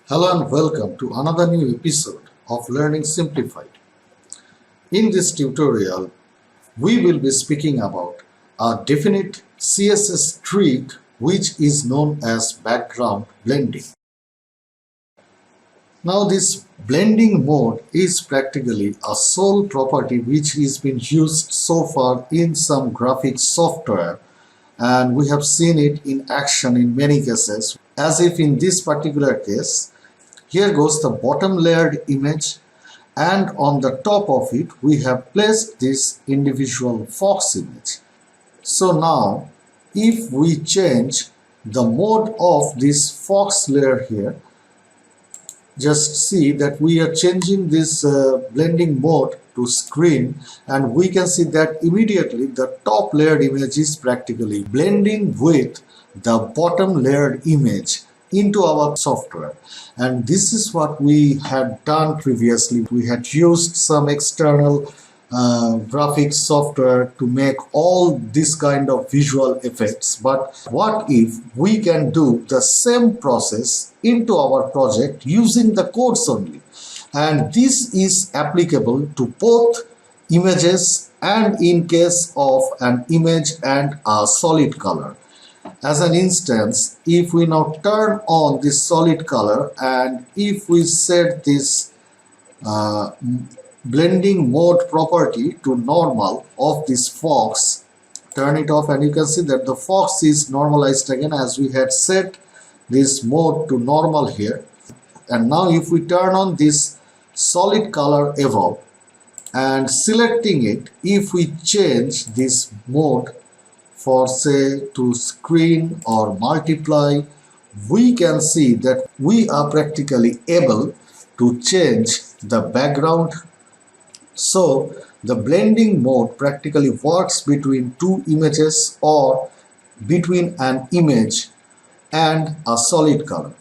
Hello and welcome to another new episode of Learning Simplified. In this tutorial, we will be speaking about a definite CSS trick which is known as background blending. Now this blending mode is practically a sole property which has been used so far in some graphics software, and we have seen it in action in many cases, as if in this particular case. Here goes the bottom layered image, and on the top of it we have placed this individual fox image. So now if we change the mode of this fox layer here, just see that we are changing this blending mode to screen, and we can see that immediately the top layered image is practically blending with the bottom layered image into our software. And this is what we had done previously. We had used some external graphics software to make all this kind of visual effects. But what if we can do the same process into our project using the codes only? And this is applicable to both images and in case of an image and a solid color. As an instance, if we now turn on this solid color and if we set this blending mode property to normal of this fox, turn it off, and you can see that the fox is normalized again as we had set this mode to normal here. And now if we turn on this solid color above and selecting it, if we change this mode for say to screen or multiply, we can see that we are practically able to change the background. So the blending mode practically works between two images or between an image and a solid color.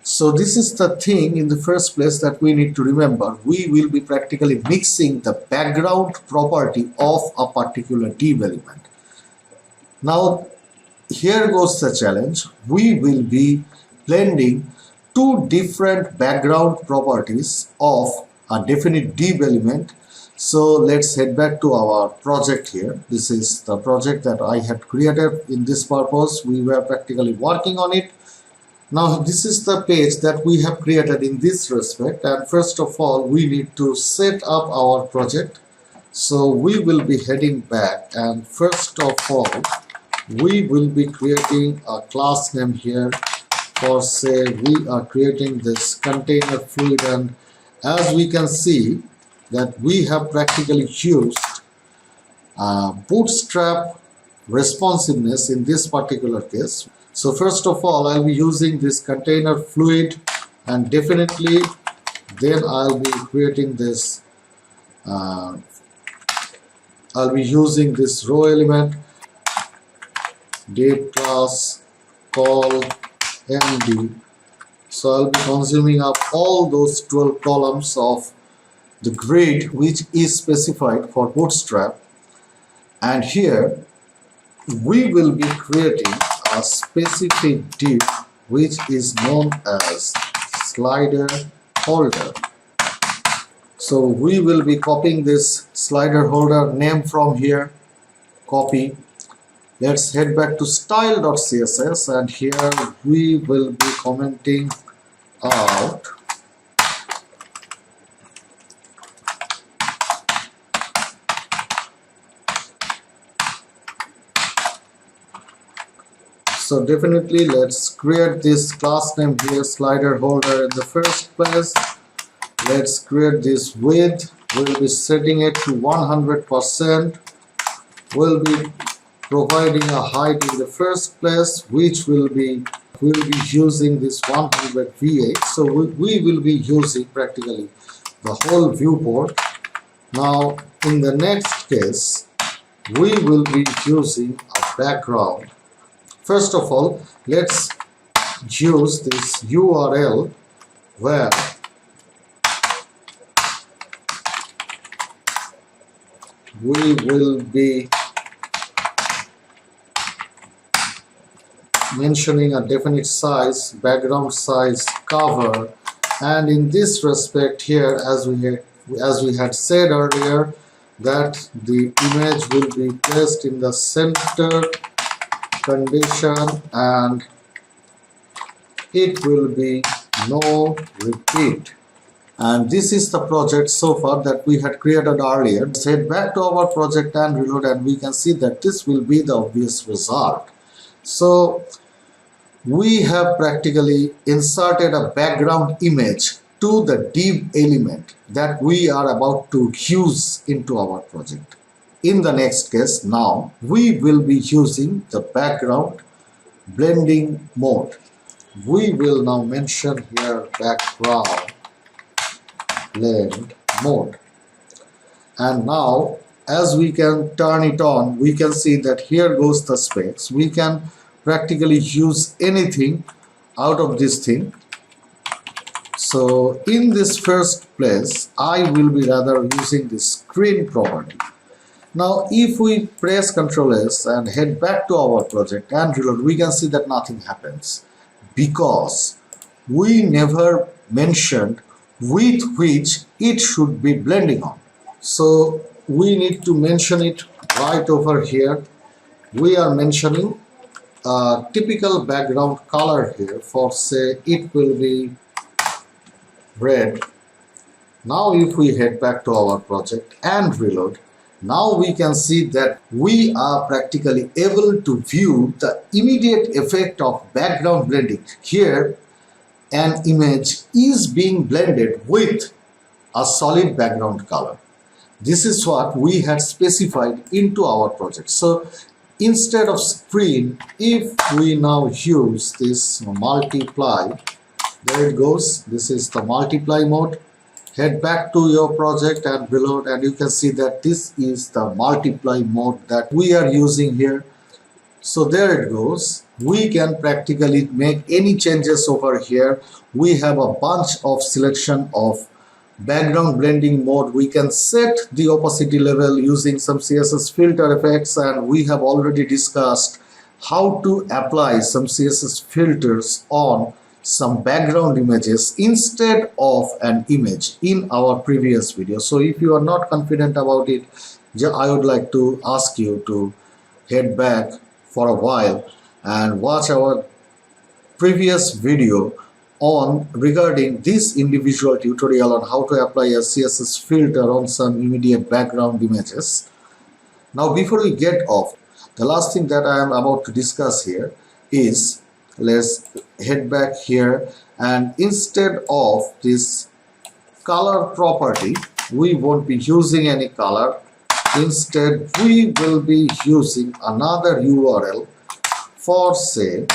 So this is the thing in the first place that we need to remember. We will be practically mixing the background property of a particular div element. Now here goes the challenge. We will be blending two different background properties of a definite div element. So let's head back to our project here. This is the project that I had created in this purpose. We were practically working on it. Now this is the page that we have created in this respect, and first of all we need to set up our project. So we will be heading back, and first of all we will be creating a class name here for say we are creating this container fluid, and as we can see that we have practically used bootstrap responsiveness in this particular case. So first of all I'll be using this container fluid, and definitely then I'll be creating this I'll be using this row element div class call md. So I'll be consuming up all those 12 columns of the grid which is specified for bootstrap, and here we will be creating a specific div which is known as slider holder. So we will be copying this slider holder name from here, copy. Let's head back to style.css, and here we will be commenting out so definitely let's create this class name here, slider holder, in the first place. Let's create this width. We'll be setting it to 100%. We'll be providing a height in the first place, which we'll be using this 100 v8. So we will be using practically the whole viewport. Now in the next case we will be using a background. First of all let's use this URL where we will be mentioning a definite size, background size, cover, And in this respect here, as we had said earlier, that the image will be placed in the center condition and it will be no repeat. And this is the project so far that we had created earlier. Let's head back to our project and reload, and we can see that this will be the obvious result. So we have practically inserted a background image to the div element that we are about to use into our project. In the next case, now we will be using the background blending mode. We will now mention here background blend mode, and now as we can turn it on, we can see that here goes the specs. We can practically use anything out of this thing. So in this first place, I will be rather using the screen property. Now if we press Ctrl S and head back to our project and reload, we can see that nothing happens because we never mentioned with which it should be blending on. So we need to mention it right over here. We are mentioning a typical background color here. For say it will be red. Now if we head back to our project and reload, now we can see that we are practically able to view the immediate effect of background blending. Here an image is being blended with a solid background color. This is what we had specified into our project. So instead of screen, if we now use this multiply, there it goes, this is the multiply mode. Head back to your project and reload, and you can see that this is the multiply mode that we are using here. So there it goes. We can practically make any changes over here. We have a bunch of selection of background blending mode. We can set the opacity level using some CSS filter effects, and we have already discussed how to apply some CSS filters on some background images instead of an image in our previous video. So if you are not confident about it, I would like to ask you to head back for a while and watch our previous video on regarding this individual tutorial on how to apply a CSS filter on some immediate background images. Now before we get off, the last thing that I am about to discuss here is, let's head back here, and instead of this color property, we won't be using any color. Instead we will be using another URL for say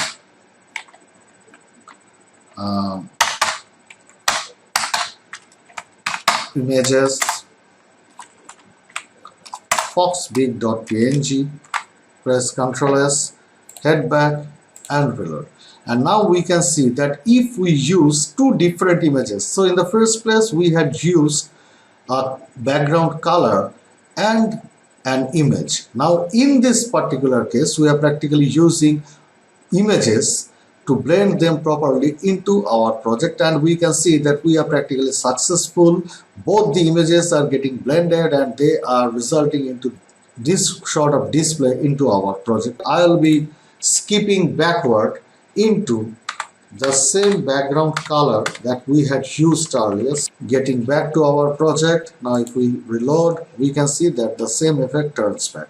images foxbig.png. Press Ctrl S, head back and reload. And now we can see that if we use two different images, so in the first place we had used a background color and an image. Now in this particular case we are practically using images to blend them properly into our project, and we can see that we are practically successful. Both the images are getting blended and they are resulting into this sort of display into our project. I will be skipping backward into the same background color that we had used earlier. Getting back to our project, now if we reload, we can see that the same effect turns back.